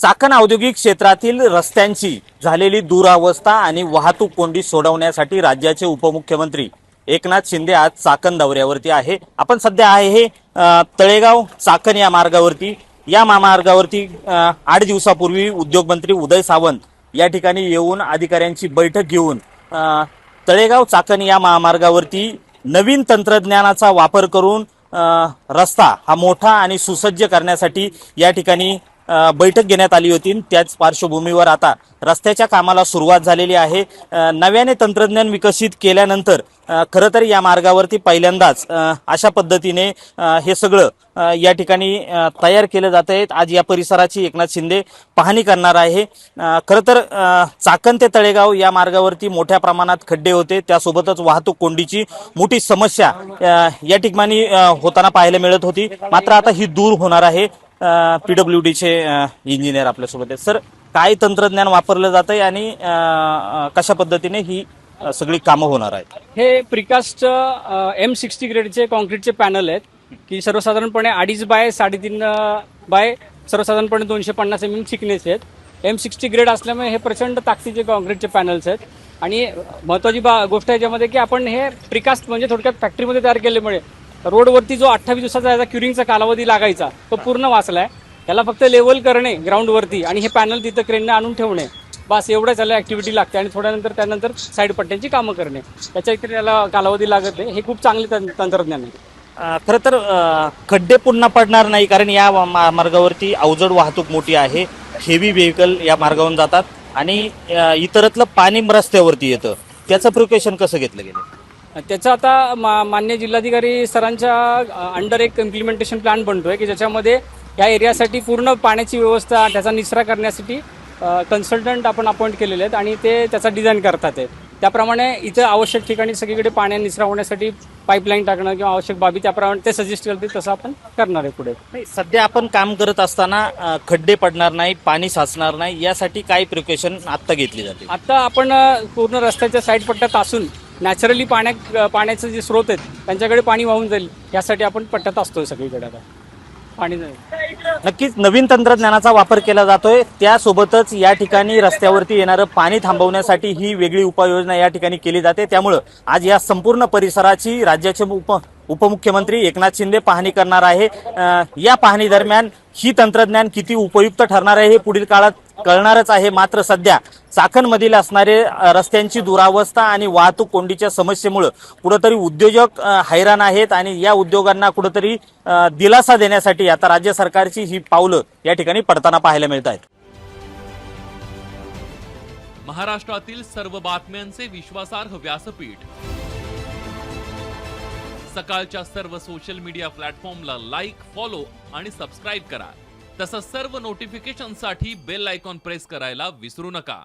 चाकण औद्योगिक क्षेत्रातील रस्त्यांची झालेली दुरावस्था आणि वाहतूक कोंडी सोडवण्यासाठी राज्याचे उपमुख्यमंत्री एकनाथ शिंदे आज चाकण दौऱ्यावरती आहे। आपण सध्या आहे हे तळेगाव चाकण या मार्गावरती। या महामार्गावरती 8 दिवसापूर्वी उद्योगमंत्री उदय सामंत या ठिकाणी येऊन अधिकाऱ्यांची बैठक घेऊन तळेगाव चाकण या महामार्गावरती नवीन तंत्रज्ञानाचा वापर करून रस्ता हा मोठा आणि सुसज्ज करण्यासाठी या ठिकाणी बैठक घेण्यात आली होती। त्याच पार्श्वभूमीवर आता रस्त्याच्या कामाला सुरुवात झालेली आहे। नव्याने तंत्रज्ञान विकसित केल्यानंतर खरं तर या मार्गावरती पहिल्यांदाच अशा पद्धतीने हे सगळं या ठिकाणी तयार केलं जात आहे। आज या परिसराची एकनाथ शिंदे पाहणी करणार आहे। खरं तर चाकण ते तळेगाव या मार्गावरती मोठ्या प्रमाणात खड्डे होते, त्यासोबतच वाहतूक कोंडीची मोठी समस्या या ठिकाणी होताना पाहायला मिळत होती। मात्र आता ही दूर होणार आहे। पीडब्ल्यूडीचे इंजिनियर आपल्यासोबत आहेत। सर, काय तंत्रज्ञान वापरलं जात आहे आणि कशा पद्धतीने ही सगळी कामं होणार आहेत? हे प्रिकास्ट M60 ग्रेडचे कॉन्क्रीटचे पॅनल आहेत की सर्वसाधारणपणे 2.5 बाय 3.5 बाय सर्वसाधारणपणे 250 mm थिकनेस आहेत। M60 ग्रेड असल्यामुळे हे प्रचंड ताकदीचे कॉन्क्रीटचे पॅनल्स आहेत। आणि महत्त्वाची गोष्ट याच्यामध्ये की आपण हे प्रिकास्ट म्हणजे थोडक्यात फॅक्टरीमध्ये तयार केल्यामुळे रोडवरती जो 28 दिवसाचा याचा क्युरिंगचा कालावधी लागायचा तो पूर्ण वाचला आहे। त्याला फक्त लेवल करणे ग्राउंडवरती आणि हे पॅनल तिथं क्रेनने आणून ठेवणे, बस एवढं त्याला ॲक्टिव्हिटी लागते। आणि त्यानंतर साईड पट्ट्यांची कामं करणे, त्याच्या इकडे त्याला कालावधी लागत नाही। हे खूप चांगले तंत्रज्ञान आहे। खरं तर खड्डे पुन्हा पडणार नाही, कारण या मार्गावरती अवजड वाहतूक मोठी आहे। हेवी व्हेकल या मार्गावरून जातात आणि इतरतलं पाणी रस्त्यावरती येतं। त्याचं प्रिकॉशन कसं घेतलं गेलं? त्याचं आता मान्य जिल्हाधिकारी सरांच्या अंडर एक इम्प्लिमेंटेशन प्लॅन बनतोय की ज्याच्यामध्ये या एरियासाठी पूर्ण पाण्याची व्यवस्था, त्याचा निचरा करण्यासाठी कन्सल्टंट आपण अपॉइंट केलेले आहेत आणि ते त्याचा डिझाईन करतात आहे। त्याप्रमाणे इथं आवश्यक ठिकाणी सगळीकडे पाण्या निचरा होण्यासाठी पाईपलाईन टाकणं किंवा आवश्यक बाबी त्याप्रमाणे ते सजेस्ट करतील, तसं आपण करणार आहे पुढे। सध्या आपण काम करत असताना खड्डे पडणार नाही, पाणी साचणार नाही, यासाठी काय प्रिकॉशन आत्ता घेतली जाते? आता आपण पूर्ण रस्त्याच्या साईड पट्ट्यात असून नॅचरली पाण्याचे जे स्रोत आहेत त्यांच्याकडे पाणी वाहून जाईल यासाठी आपण पट्ट्यात असतोय सगळीकडे आता पाणी जाईल। नक्कीच नवीन तंत्रज्ञानाचा वापर केला जातोय। त्यासोबतच या ठिकाणी रस्त्यावरती येणारं पाणी थांबवण्यासाठी ही वेगळी उपाययोजना या ठिकाणी केली जाते। त्यामुळं आज या संपूर्ण परिसराची राज्याचे उपमुख्यमंत्री एकनाथ शिंदे पाहणी करणार आहे। या पाहणी दरम्यान ही तंत्रज्ञान किती उपयुक्त ठरणार आहे हे पुढील काळात कळणारच आहे। मात्र सध्या चाकणमधील असणारे रस्त्यांची दुरावस्था आणि वाहतूक कोंडीच्या समस्येमुळे कुठेतरी उद्योजक हैराण आहेत आणि या उद्योगांना कुठेतरी दिलासा देण्यासाठी आता राज्य सरकारची ही पावलं या ठिकाणी पडताना पाहायला मिळत आहेत। महाराष्ट्रातील सर्व बातम्यांचे विश्वासार्ह व्यासपीठ, सकाळच्या सर्व सोशल मीडिया प्लॅटफॉर्मला लाईक, फॉलो आणि सबस्क्राईब करा। तसंच सर्व नोटिफिकेशनसाठी बेल आयकॉन प्रेस करायला विसरू नका।